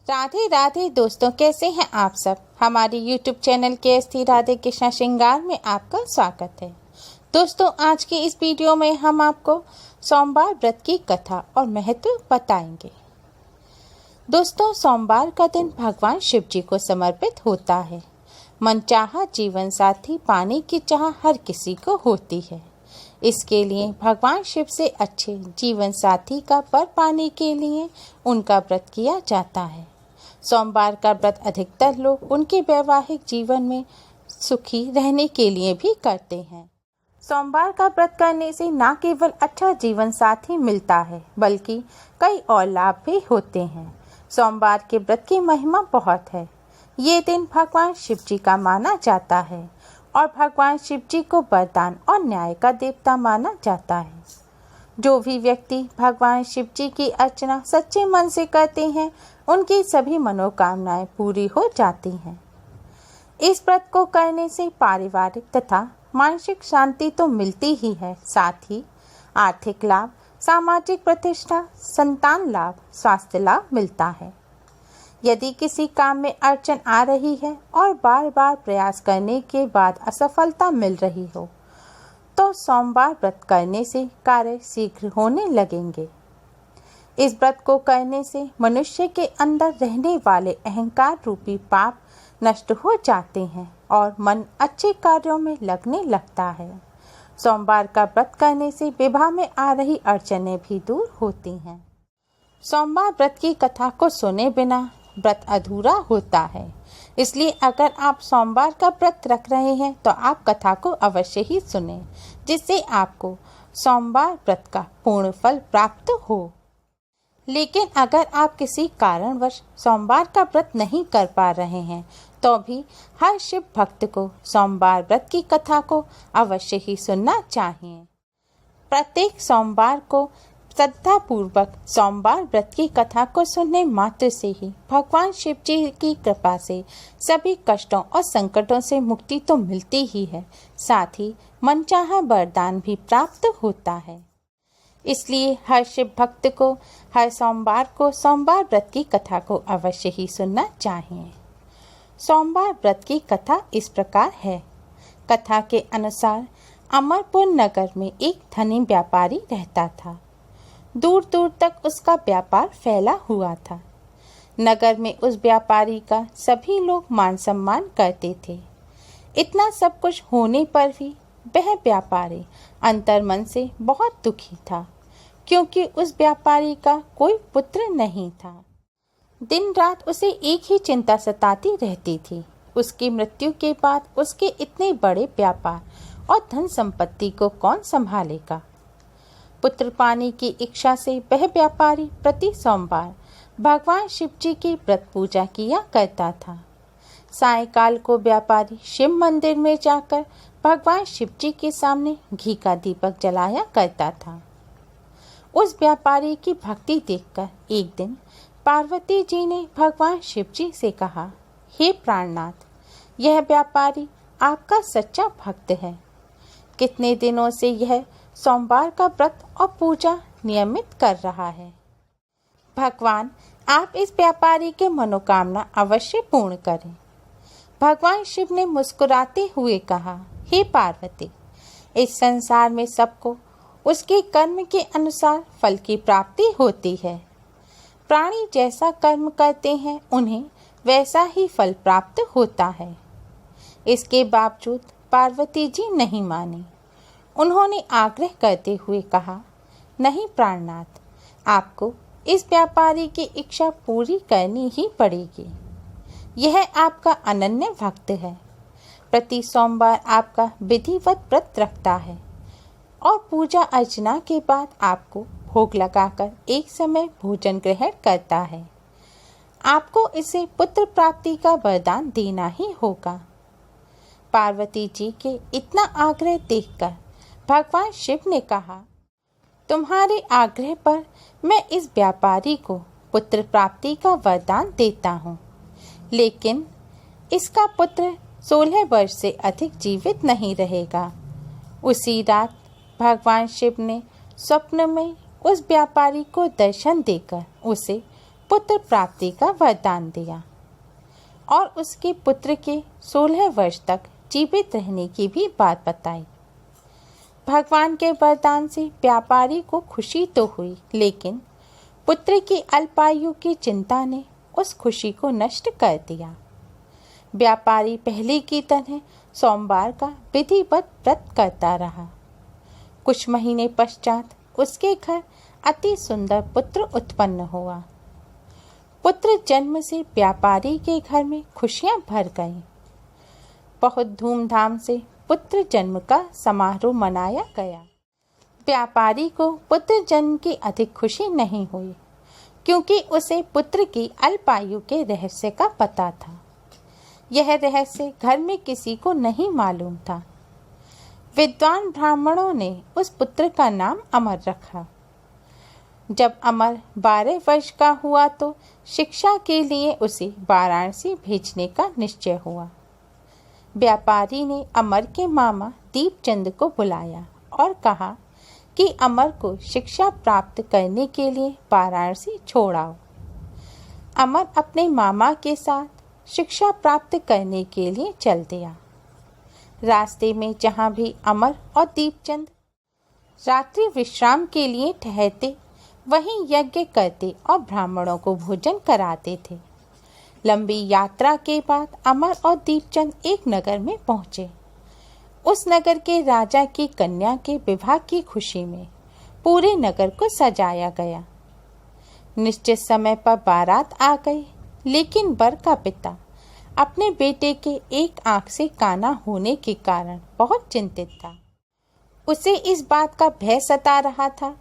राधे राधे दोस्तों, कैसे हैं आप सब। हमारे YouTube चैनल के राधे कृष्णा श्रृंगार में आपका स्वागत है। दोस्तों, आज की इस वीडियो में हम आपको सोमवार व्रत की कथा और महत्व बताएंगे। दोस्तों, सोमवार का दिन भगवान शिव जी को समर्पित होता है। मनचाहा जीवन साथी पाने की चाह हर किसी को होती है। इसके लिए भगवान शिव से अच्छे जीवन साथी का वर पाने के लिए उनका व्रत किया जाता है। सोमवार का व्रत अधिकतर लोग उनके वैवाहिक जीवन में सुखी रहने के लिए भी करते हैं। सोमवार का व्रत करने से न केवल अच्छा जीवन साथी मिलता है, बल्कि कई और लाभ भी होते हैं। सोमवार के व्रत की महिमा बहुत है। ये दिन भगवान शिव जी का माना जाता है और भगवान शिव जी को वरदान और न्याय का देवता माना जाता है। जो भी व्यक्ति भगवान शिव जी की अर्चना सच्चे मन से करते हैं, उनकी सभी मनोकामनाएं पूरी हो जाती हैं। इस व्रत को करने से पारिवारिक तथा मानसिक शांति तो मिलती ही है, साथ ही आर्थिक लाभ, सामाजिक प्रतिष्ठा, संतान लाभ, स्वास्थ्य लाभ मिलता है। यदि किसी काम में अड़चन आ रही है और बार बार प्रयास करने के बाद असफलता मिल रही हो, तो सोमवार व्रत करने से कार्य शीघ्र होने लगेंगे। इस व्रत को करने से मनुष्य के अंदर रहने वाले अहंकार रूपी पाप नष्ट हो जाते हैं और मन अच्छे कार्यों में लगने लगता है। सोमवार का व्रत करने से विवाह में आ रही अड़चनें भी दूर होती हैं। सोमवार व्रत की कथा को सुने बिना व्रत अधूरा होता है, इसलिए अगर आप सोमवार का व्रत रख रहे हैं तो आप कथा को अवश्य ही सुनें, जिससे आपको सोमवार व्रत का पूर्ण फल प्राप्त हो। लेकिन अगर आप किसी कारणवश सोमवार का व्रत नहीं कर पा रहे हैं, तो भी हर शिव भक्त को सोमवार व्रत की कथा को अवश्य ही सुनना चाहिए। प्रत्येक सोमवार को श्रद्धा पूर्वक सोमवार व्रत की कथा को सुनने मात्र से ही भगवान शिव जी की कृपा से सभी कष्टों और संकटों से मुक्ति तो मिलती ही है, साथ ही मनचाहा वरदान भी प्राप्त होता है। इसलिए हर शिव भक्त को हर सोमवार को सोमवार व्रत की कथा को अवश्य ही सुनना चाहिए। सोमवार व्रत की कथा इस प्रकार है। कथा के अनुसार अमरपुर नगर में एक धनी व्यापारी रहता था। दूर दूर तक उसका व्यापार फैला हुआ था। नगर में उस व्यापारी का सभी लोग मान सम्मान करते थे। इतना सब कुछ होने पर भी वह व्यापारी अंतर्मन से बहुत दुखी था, क्योंकि उस व्यापारी का कोई पुत्र नहीं था। दिन रात उसे एक ही चिंता सताती रहती थी। उसकी मृत्यु के बाद उसके इतने बड़े व्यापार और धन संपत्ति को कौन संभालेगा। पुत्र पाने की इच्छा से वह व्यापारी प्रति सोमवार भगवान शिव जी की व्रत पूजा किया करता था। सायंकाल को व्यापारी शिव मंदिर में जाकर भगवान शिव जी के सामने घी का दीपक जलाया करता था। उस व्यापारी की भक्ति देखकर एक दिन पार्वती जी ने भगवान शिव जी से कहा, हे प्राणनाथ, यह व्यापारी आपका सच्चा भक्त है। कितने दिनों से यह सोमवार का व्रत और पूजा नियमित कर रहा है। भगवान, आप इस व्यापारी के मनोकामना अवश्य पूर्ण करें। भगवान शिव ने मुस्कुराते हुए कहा, हे पार्वती, इस संसार में सबको उसके कर्म के अनुसार फल की प्राप्ति होती है। प्राणी जैसा कर्म करते हैं, उन्हें वैसा ही फल प्राप्त होता है। इसके बावजूद पार्वती जी नहीं मानी। उन्होंने आग्रह करते हुए कहा, नहीं प्राणनाथ, आपको इस व्यापारी की इच्छा पूरी करनी ही पड़ेगी। यह आपका अनन्य भक्त है। प्रति सोमवार आपका विधिवत व्रत रखता है और पूजा अर्चना के बाद आपको भोग लगाकर एक समय भोजन ग्रहण करता है। आपको इसे पुत्र प्राप्ति का वरदान देना ही होगा। पार्वती जी के इतना आग्रह देखकर भगवान शिव ने कहा, तुम्हारे आग्रह पर मैं इस व्यापारी को पुत्र प्राप्ति का वरदान देता हूँ, लेकिन इसका पुत्र 16 वर्ष से अधिक जीवित नहीं रहेगा। उसी रात भगवान शिव ने स्वप्न में उस व्यापारी को दर्शन देकर उसे पुत्र प्राप्ति का वरदान दिया और उसके पुत्र के 16 वर्ष तक जीवित रहने की भी बात बताई। भगवान के वरदान से व्यापारी को खुशी तो हुई, लेकिन पुत्र की अल्पायु की चिंता ने उस खुशी को नष्ट कर दिया। व्यापारी पहले की तरह सोमवार का विधिवत व्रत करता रहा। कुछ महीने पश्चात उसके घर अति सुंदर पुत्र उत्पन्न हुआ। पुत्र जन्म से व्यापारी के घर में खुशियां भर गईं। बहुत धूमधाम से पुत्र जन्म का समारोह मनाया गया। व्यापारी को पुत्र जन्म की अधिक खुशी नहीं हुई, क्योंकि उसे पुत्र की अल्पायु के रहस्य का पता था। यह रहस्य घर में किसी को नहीं मालूम था। विद्वान ब्राह्मणों ने उस पुत्र का नाम अमर रखा। जब अमर 12 वर्ष का हुआ तो शिक्षा के लिए उसे वाराणसी भेजने का निश्चय हुआ। व्यापारी ने अमर के मामा दीपचंद को बुलाया और कहा कि अमर को शिक्षा प्राप्त करने के लिए वाराणसी छोड़ आओ। अमर अपने मामा के साथ शिक्षा प्राप्त करने के लिए चल दिया। रास्ते में जहाँ भी अमर और दीपचंद रात्रि विश्राम के लिए ठहरते, वहीं यज्ञ करते और ब्राह्मणों को भोजन कराते थे। लंबी यात्रा के बाद अमर और दीपचंद एक नगर में पहुँचे। उस नगर के राजा की कन्या के विवाह की खुशी में पूरे नगर को सजाया गया। निश्चित समय पर बारात आ गई, लेकिन वर का पिता अपने बेटे के एक आंख से काना होने के कारण बहुत चिंतित था। उसे इस बात का भय सता रहा था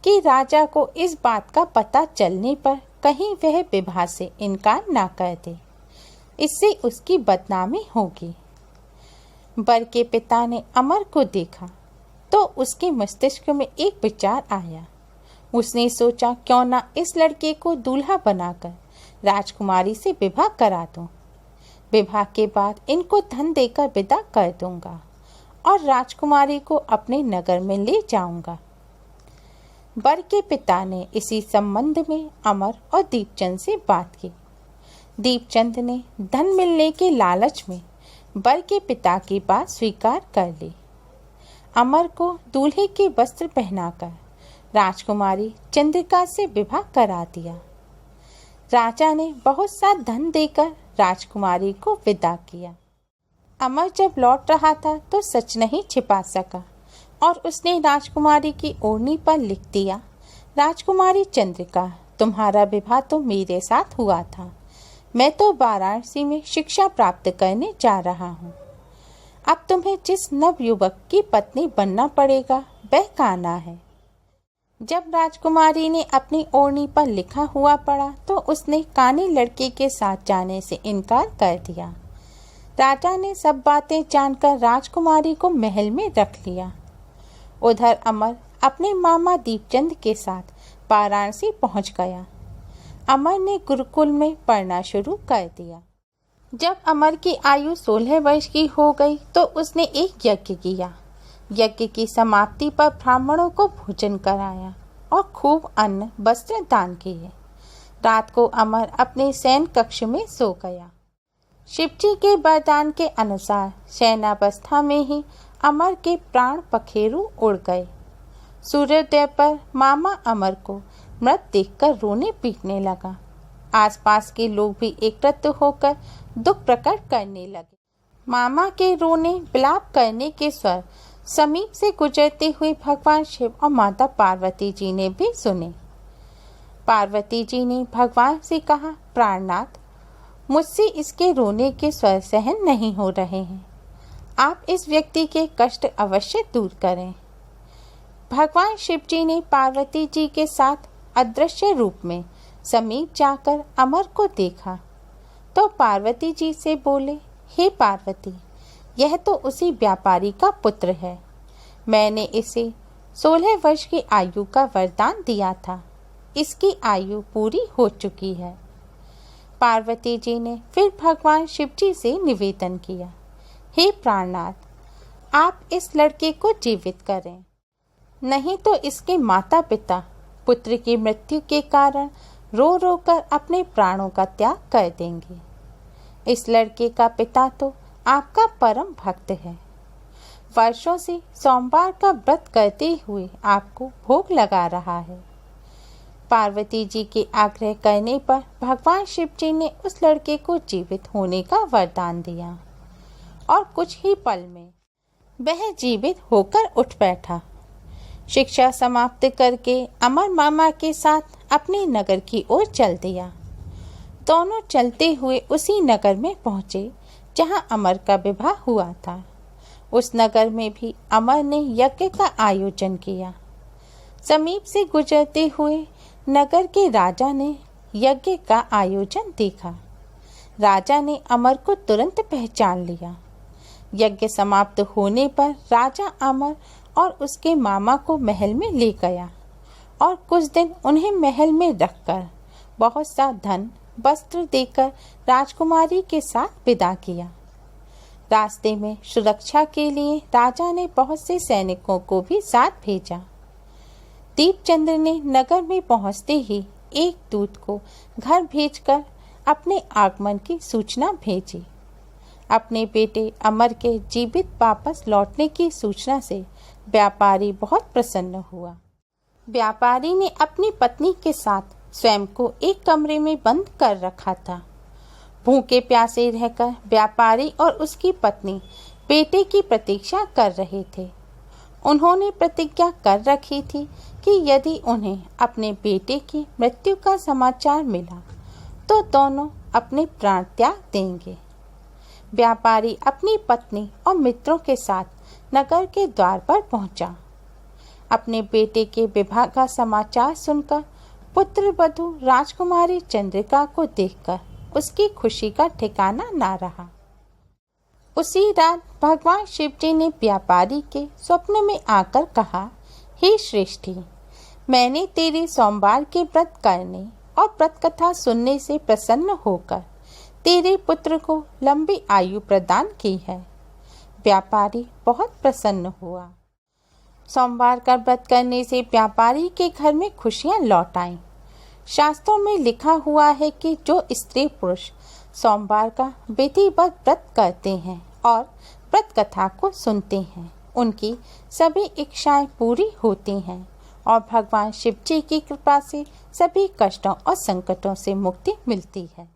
कि राजा को इस बात का पता चलने पर कहीं वह विवाह से इनकार ना कर दे, इससे उसकी बदनामी होगी। वर के पिता ने अमर को देखा तो उसके मस्तिष्क में एक विचार आया। उसने सोचा, क्यों ना इस लड़के को दूल्हा बनाकर राजकुमारी से विवाह करा दूं। विवाह के बाद इनको धन देकर विदा कर दूंगा और राजकुमारी को अपने नगर में ले जाऊंगा। वर के पिता ने इसी संबंध में अमर और दीपचंद से बात की। दीपचंद ने धन मिलने के लालच में वर के पिता की बात स्वीकार कर ली। अमर को दूल्हे के वस्त्र पहनाकर राजकुमारी चंद्रिका से विवाह करा दिया। राजा ने बहुत सा धन देकर राजकुमारी को विदा किया। अमर जब लौट रहा था तो सच नहीं छिपा सका और उसने राजकुमारी की ओढ़नी पर लिख दिया, राजकुमारी चंद्रिका, तुम्हारा विवाह तो मेरे साथ हुआ था। मैं तो वाराणसी में शिक्षा प्राप्त करने जा रहा हूँ। अब तुम्हें जिस नवयुवक की पत्नी बनना पड़ेगा वह कान्हा है। जब राजकुमारी ने अपनी ओढ़नी पर लिखा हुआ पढ़ा तो उसने काने लड़के के साथ जाने से इनकार कर दिया। राजा ने सब बातें जानकर राजकुमारी को महल में रख लिया। उधर अमर अपने मामा दीपचंद के साथ वाराणसी पहुंच गया। अमर ने गुरुकुल में पढ़ना शुरू कर दिया। जब अमर की आयु 16 वर्ष की हो गई तो उसने एक यज्ञ किया। यज्ञ की समाप्ति पर ब्राह्मणों को भोजन कराया और खूब अन्न वस्त्र दान किए। रात को अमर अपने शयन कक्ष में सो गया। शिवजी के वरदान के अनुसार शयनावस्था में ही अमर के प्राण पखेरु उड़ गए। सूर्योदय पर मामा अमर को मृत देखकर रोने पीटने लगा। आसपास के लोग भी एकत्र होकर दुख प्रकट करने लगे। मामा के रोने विलाप करने के स्वर समीप से गुजरते हुए भगवान शिव और माता पार्वती जी ने भी सुने। पार्वती जी ने भगवान से कहा, प्राणनाथ, मुझसे इसके रोने के स्वर सहन नहीं हो रहे हैं। आप इस व्यक्ति के कष्ट अवश्य दूर करें। भगवान शिव जी ने पार्वती जी के साथ अदृश्य रूप में समीप जाकर अमर को देखा तो पार्वती जी से बोले, हे पार्वती, यह तो उसी व्यापारी का पुत्र है। मैंने इसे 16 वर्ष की आयु का वरदान दिया था। इसकी आयु पूरी हो चुकी है। पार्वती जी ने फिर भगवान शिव जी से निवेदन किया, हे प्राणनाथ, आप इस लड़के को जीवित करें, नहीं तो इसके माता पिता पुत्र की मृत्यु के कारण रो रो कर अपने प्राणों का त्याग कर देंगे। इस लड़के का पिता तो आपका परम भक्त है। वर्षों से सोमवार का व्रत करते हुए आपको भोग लगा रहा है। पार्वती जी के आग्रह करने पर भगवान शिव जी ने उस लड़के को जीवित होने का वरदान दिया और कुछ ही पल में वह जीवित होकर उठ बैठा। शिक्षा समाप्त करके अमर मामा के साथ अपने नगर की ओर चल दिया। दोनों चलते हुए उसी नगर में पहुंचे जहां अमर का विवाह हुआ था। उस नगर में भी अमर ने यज्ञ का आयोजन किया। समीप से गुजरते हुए नगर के राजा ने यज्ञ का आयोजन देखा। राजा ने अमर को तुरंत पहचान लिया। यज्ञ समाप्त होने पर राजा अमर और उसके मामा को महल में ले गया और कुछ दिन उन्हें महल में रखकर बहुत सा धन वस्त्र देकर राजकुमारी के साथ विदा किया। रास्ते में सुरक्षा के लिए राजा ने बहुत से सैनिकों को भी साथ भेजा। दीपचंद्र ने नगर में पहुंचते ही एक दूत को घर भेजकर अपने आगमन की सूचना भेजी। अपने बेटे अमर के जीवित वापस लौटने की सूचना से व्यापारी बहुत प्रसन्न हुआ। व्यापारी ने अपनी पत्नी के साथ स्वयं को एक कमरे में बंद कर रखा था। भूखे प्यासे रहकर व्यापारी और उसकी पत्नी बेटे की प्रतीक्षा कर रहे थे। उन्होंने प्रतिज्ञा कर रखी थी कि यदि उन्हें अपने बेटे की मृत्यु का समाचार मिला तो दोनों अपने प्राण त्याग देंगे। व्यापारी अपनी पत्नी और मित्रों के साथ नगर के द्वार पर पहुंचा। अपने बेटे के विवाह का समाचार सुनकर पुत्र वधू राजकुमारी चंद्रिका को देखकर उसकी खुशी का ठिकाना ना रहा। उसी रात भगवान शिव जी ने व्यापारी के स्वप्न में आकर कहा, हे श्रेष्ठी, मैंने तेरे सोमवार के व्रत करने और व्रत कथा सुनने से प्रसन्न होकर तेरे पुत्र को लंबी आयु प्रदान की है। व्यापारी बहुत प्रसन्न हुआ। सोमवार का व्रत करने से व्यापारी के घर में खुशियां लौट आईं। शास्त्रों में लिखा हुआ है कि जो स्त्री पुरुष सोमवार का विधिवत व्रत करते हैं और व्रत कथा को सुनते हैं, उनकी सभी इच्छाएं पूरी होती हैं और भगवान शिव जी की कृपा से सभी कष्टों और संकटों से मुक्ति मिलती है।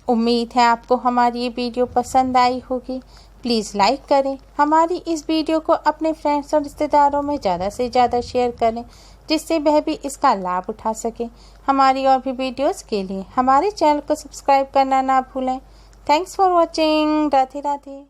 उम्मीद है आपको हमारी ये वीडियो पसंद आई होगी। प्लीज़ लाइक करें। हमारी इस वीडियो को अपने फ्रेंड्स और रिश्तेदारों में ज़्यादा से ज़्यादा शेयर करें जिससे वह भी इसका लाभ उठा सके। हमारी और भी वीडियोस के लिए हमारे चैनल को सब्सक्राइब करना ना भूलें। Thanks for watching. Radhe Radhe.